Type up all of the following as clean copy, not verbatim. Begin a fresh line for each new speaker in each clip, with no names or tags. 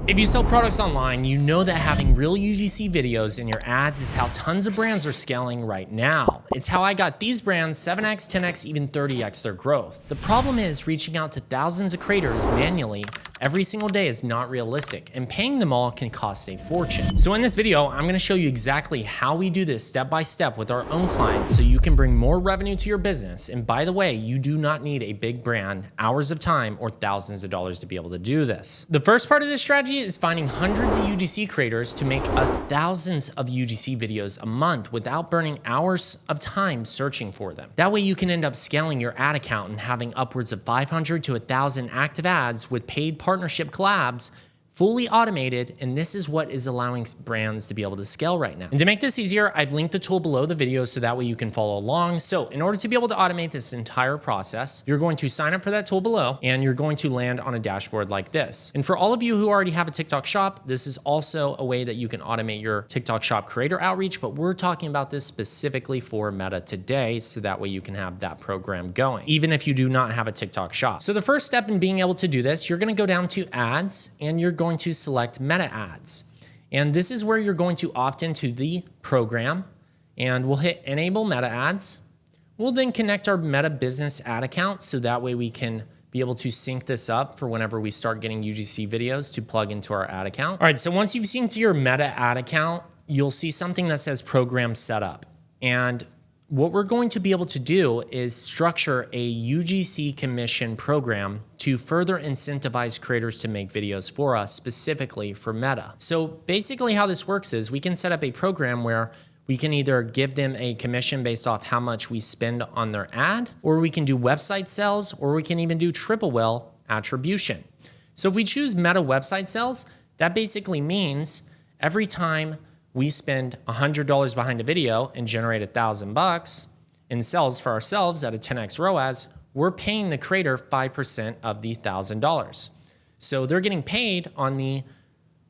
If you sell products online, you know that having real UGC videos in your ads is how tons of brands are scaling right now. It's how I got these brands 7x, 10x, even 30x their growth. The problem is reaching out to thousands of creators manually every single day is not realistic, and paying them all can cost a fortune. So in this video, I'm gonna show you exactly how we do this step by step with our own clients so you can bring more revenue to your business. And by the way, you do not need a big brand, hours of time, or thousands of dollars to be able to do this. The first part of this strategy is finding hundreds of UGC creators to make us thousands of UGC videos a month without burning hours of time searching for them. That way you can end up scaling your ad account and having upwards of 500 to 1,000 active ads with paid partnership collabs, fully automated, and this is what is allowing brands to be able to scale right now. And to make this easier, I've linked the tool below the video so that way you can follow along. So in order to be able to automate this entire process, you're going to sign up for that tool below and you're going to land on a dashboard like this. And for all of you who already have a TikTok shop, this is also a way that you can automate your TikTok shop creator outreach, but we're talking about this specifically for Meta today, so that way you can have that program going, even if you do not have a TikTok shop. So the first step in being able to do this, you're gonna go down to ads and you're going to select Meta ads. And this is where you're going to opt into the program, and we'll hit enable Meta ads. We'll then connect our Meta business ad account so that way we can be able to sync this up for whenever we start getting UGC videos to plug into our ad account. All right, so once you've synced your Meta ad account, you'll see something that says program setup. And what we're going to be able to do is structure a UGC commission program to further incentivize creators to make videos for us, specifically for Meta. So basically how this works is we can set up a program where we can either give them a commission based off how much we spend on their ad, or we can do website sales, or we can even do triple whale attribution. So if we choose Meta website sales, that basically means every time we spend $100 behind a video and generate $1,000 in sales for ourselves at a 10x ROAS, we're paying the creator 5% of the $1,000. So they're getting paid on the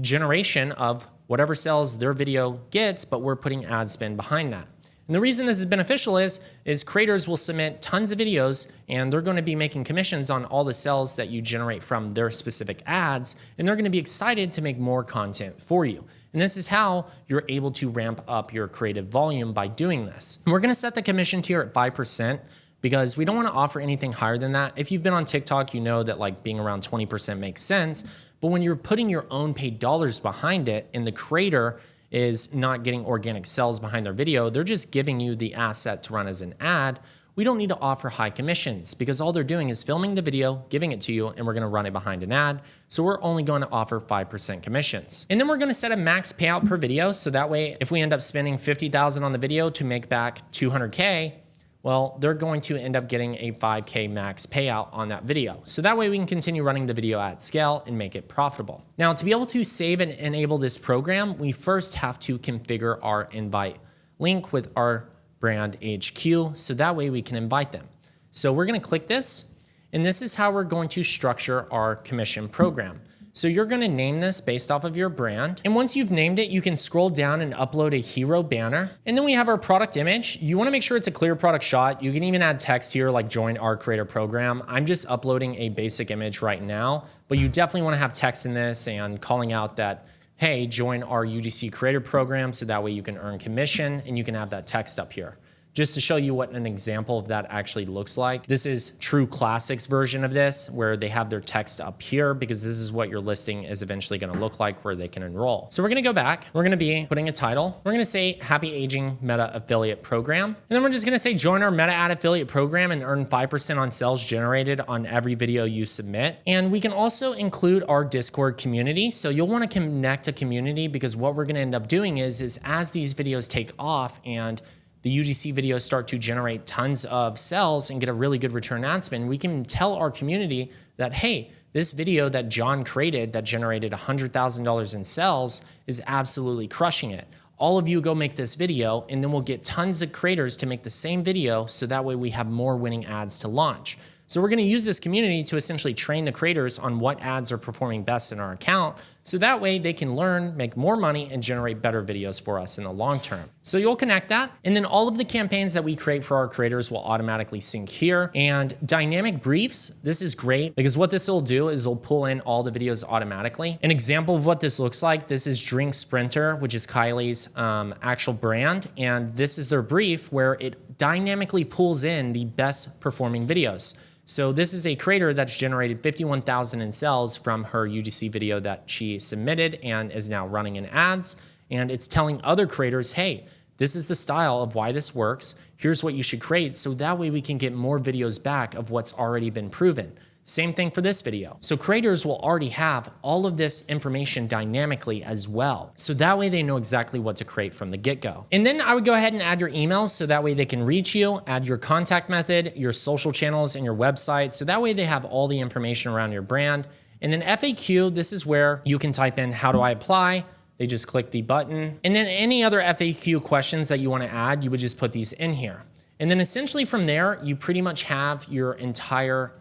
generation of whatever sales their video gets, but we're putting ad spend behind that. And the reason this is beneficial is creators will submit tons of videos and they're going to be making commissions on all the sales that you generate from their specific ads, and they're going to be excited to make more content for you. And this is how you're able to ramp up your creative volume by doing this. And we're going to set the commission tier at 5% because we don't want to offer anything higher than that. If you've been on TikTok, you know that like being around 20% makes sense. But when you're putting your own paid dollars behind it and the creator is not getting organic sales behind their video, they're just giving you the asset to run as an ad, we don't need to offer high commissions because all they're doing is filming the video, giving it to you, and we're gonna run it behind an ad. So we're only going to offer 5% commissions. And then we're gonna set a max payout per video. So that way, if we end up spending $50,000 on the video to make back 200K, well, they're going to end up getting a 5K max payout on that video. So that way we can continue running the video at scale and make it profitable. Now, to be able to save and enable this program, we first have to configure our invite link with our brand HQ, so that way we can invite them. So we're gonna click this, and this is how we're going to structure our commission program. So you're gonna name this based off of your brand. And once you've named it, you can scroll down and upload a hero banner. And then we have our product image. You wanna make sure it's a clear product shot. You can even add text here like join our creator program. I'm just uploading a basic image right now, but you definitely wanna have text in this and calling out that, hey, join our UGC creator program, so that way you can earn commission, and you can have that text up here. Just to show you what an example of that actually looks like. This is True Classics version of this, where they have their text up here because this is what your listing is eventually gonna look like where they can enroll. So we're gonna go back, we're gonna be putting a title. We're gonna say Happy Aging Meta Affiliate Program. And then we're just gonna say join our Meta Ad Affiliate Program and earn 5% on sales generated on every video you submit. And we can also include our Discord community. So you'll wanna connect a community because what we're gonna end up doing is as these videos take off and the UGC videos start to generate tons of sales and get a really good return ad spend, we can tell our community that, hey, this video that John created that generated $100,000 in sales is absolutely crushing it. All of you go make this video, and then we'll get tons of creators to make the same video, so that way we have more winning ads to launch. So we're gonna use this community to essentially train the creators on what ads are performing best in our account, So that way they can learn, make more money, and generate better videos for us in the long term. So you'll connect that. And then all of the campaigns that we create for our creators will automatically sync here. And dynamic briefs, this is great because what this will do is it'll pull in all the videos automatically. An example of what this looks like, this is Drink Sprinter, which is Kylie's actual brand. And this is their brief where it dynamically pulls in the best performing videos. So this is a creator that's generated 51,000 in sales from her UGC video that she submitted and is now running in ads. And it's telling other creators, hey, this is the style of why this works. Here's what you should create. So that way we can get more videos back of what's already been proven. Same thing for this video. So creators will already have all of this information dynamically as well. So that way they know exactly what to create from the get-go. And then I would go ahead and add your emails so that way they can reach you, add your contact method, your social channels, and your website. So that way they have all the information around your brand. And then FAQ, this is where you can type in, how do I apply? They just click the button. And then any other FAQ questions that you want to add, you would just put these in here. And then essentially from there, you pretty much have your entire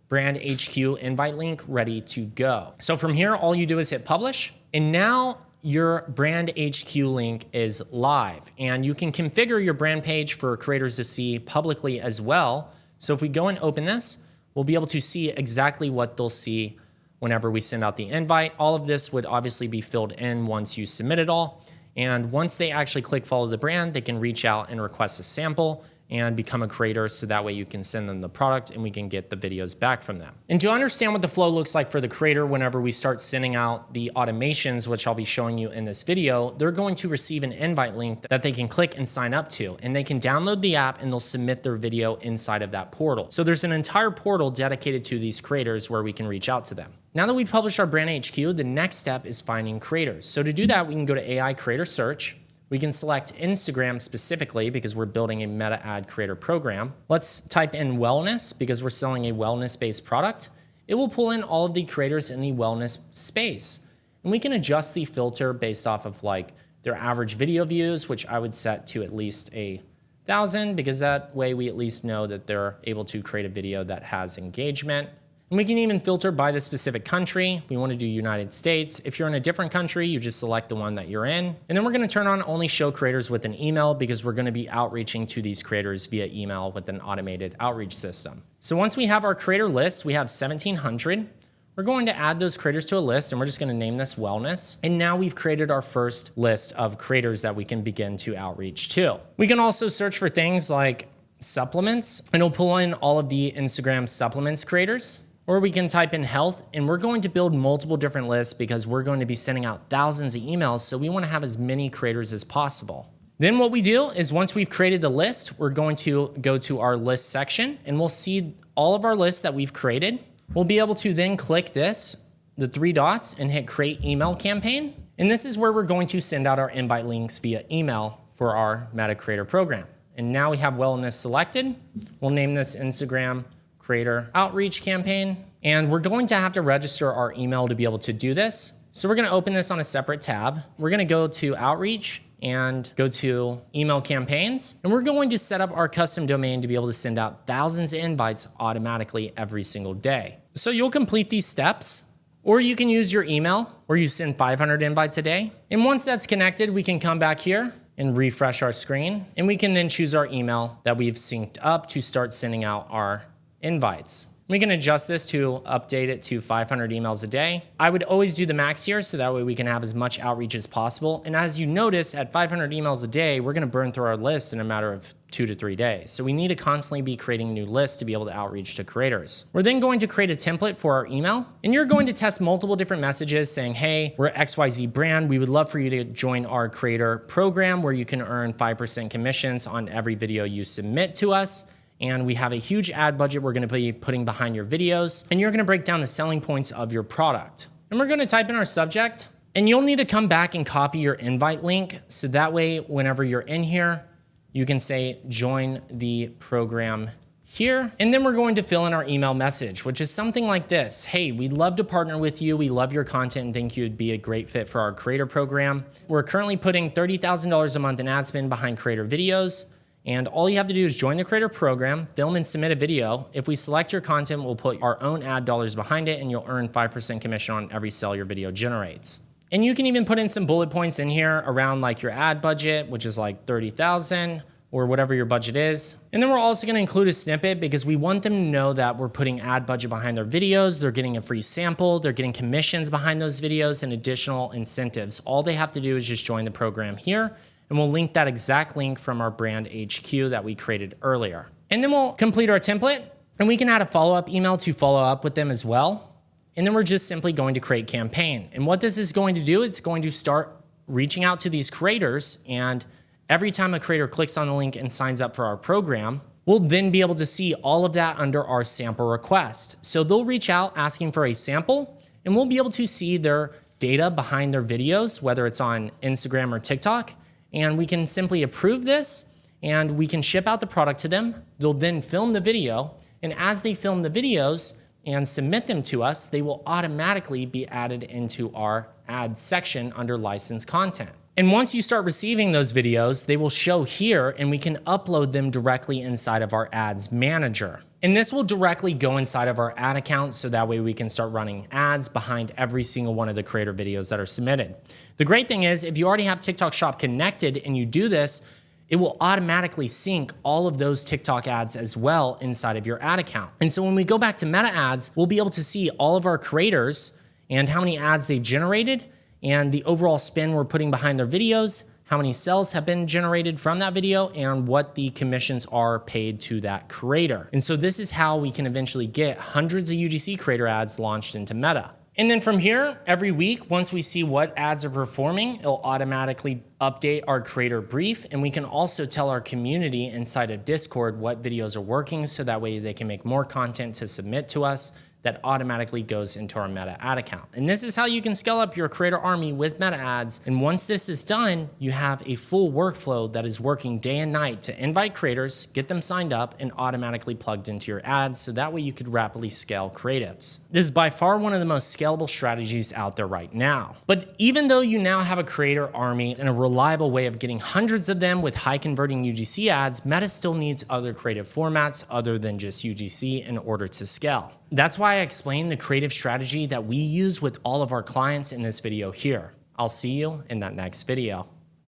Brand HQ invite link ready to go. So from here, all you do is hit publish. And now your Brand HQ link is live. And you can configure your brand page for creators to see publicly as well. So if we go and open this, we'll be able to see exactly what they'll see whenever we send out the invite. All of this would obviously be filled in once you submit it all. And once they actually click follow the brand, they can reach out and request a sample and become a creator, so that way you can send them the product and we can get the videos back from them. And to understand what the flow looks like for the creator whenever we start sending out the automations, which I'll be showing you in this video, they're going to receive an invite link that they can click and sign up to, and they can download the app and they'll submit their video inside of that portal. So there's an entire portal dedicated to these creators where we can reach out to them. Now that we've published our Brand HQ, the next step is finding creators. So to do that, we can go to AI Creator Search. We can select Instagram specifically because we're building a meta ad creator program. Let's type in wellness because we're selling a wellness-based product. It will pull in all of the creators in the wellness space. And we can adjust the filter based off of like their average video views, which I would set to at least 1,000 because that way we at least know that they're able to create a video that has engagement. And we can even filter by the specific country. We want to do United States. If you're in a different country, you just select the one that you're in. And then we're going to turn on only show creators with an email because we're going to be outreaching to these creators via email with an automated outreach system. So once we have our creator list, we have 1,700. We're going to add those creators to a list and we're just going to name this wellness. And now we've created our first list of creators that we can begin to outreach to. We can also search for things like supplements and it'll pull in all of the Instagram supplements creators. Or we can type in health, and we're going to build multiple different lists because we're going to be sending out thousands of emails, so we want to have as many creators as possible. Then what we do is once we've created the list, we're going to go to our list section, and we'll see all of our lists that we've created. We'll be able to then click this, the 3 dots, and hit create email campaign. And this is where we're going to send out our invite links via email for our Meta Creator program. And now we have wellness selected. We'll name this Instagram Creator Outreach Campaign. And we're going to have to register our email to be able to do this. So we're going to open this on a separate tab. We're going to go to Outreach and go to Email Campaigns. And we're going to set up our custom domain to be able to send out thousands of invites automatically every single day. So you'll complete these steps, or you can use your email, or you send 500 invites a day. And once that's connected, we can come back here and refresh our screen. And we can then choose our email that we've synced up to start sending out our invites. We can adjust this to update it to 500 emails a day. I would always do the max here so that way we can have as much outreach as possible. And as you notice, at 500 emails a day, we're going to burn through our list in a matter of 2 to 3 days. So we need to constantly be creating new lists to be able to outreach to creators. We're then going to create a template for our email, and you're going to test multiple different messages saying, hey, we're XYZ brand. We would love for you to join our creator program where you can earn 5% commissions on every video you submit to us. And we have a huge ad budget we're going to be putting behind your videos. And you're going to break down the selling points of your product. And we're going to type in our subject. And you'll need to come back and copy your invite link. So that way, whenever you're in here, you can say, join the program here. And then we're going to fill in our email message, which is something like this. Hey, we'd love to partner with you. We love your content and think you'd be a great fit for our creator program. We're currently putting $30,000 a month in ad spend behind creator videos. And all you have to do is join the creator program, film and submit a video. If we select your content, we'll put our own ad dollars behind it, and you'll earn 5% commission on every sale your video generates. And you can even put in some bullet points in here around like your ad budget, which is like 30,000 or whatever your budget is. And then we're also gonna include a snippet because we want them to know that we're putting ad budget behind their videos. They're getting a free sample. They're getting commissions behind those videos and additional incentives. All they have to do is just join the program here, and we'll link that exact link from our brand HQ that we created earlier. And then we'll complete our template, and we can add a follow-up email to follow up with them as well. And then we're just simply going to create campaign. And what this is going to do, it's going to start reaching out to these creators, and every time a creator clicks on the link and signs up for our program, we'll then be able to see all of that under our sample request. So they'll reach out asking for a sample, and we'll be able to see their data behind their videos, whether it's on Instagram or TikTok, and we can simply approve this, and we can ship out the product to them. They'll then film the video, and as they film the videos and submit them to us, they will automatically be added into our ad section under licensed content. And once you start receiving those videos, they will show here, and we can upload them directly inside of our ads manager. And this will directly go inside of our ad account, so that way we can start running ads behind every single one of the creator videos that are submitted. The great thing is, if you already have TikTok Shop connected and you do this, it will automatically sync all of those TikTok ads as well inside of your ad account. And so when we go back to meta ads, we'll be able to see all of our creators and how many ads they've generated and the overall spend we're putting behind their videos, how many sales have been generated from that video, and what the commissions are paid to that creator. And so this is how we can eventually get hundreds of UGC creator ads launched into Meta. And then from here, every week, once we see what ads are performing, it'll automatically update our creator brief. And we can also tell our community inside of Discord what videos are working, so that way they can make more content to submit to us that automatically goes into our Meta ad account. And this is how you can scale up your creator army with Meta ads. And once this is done, you have a full workflow that is working day and night to invite creators, get them signed up, and automatically plugged into your ads, so that way you could rapidly scale creatives. This is by far one of the most scalable strategies out there right now. But even though you now have a creator army and a reliable way of getting hundreds of them with high converting UGC ads, Meta still needs other creative formats other than just UGC in order to scale. That's why I explained the creative strategy that we use with all of our clients in this video here. I'll see you in that next video.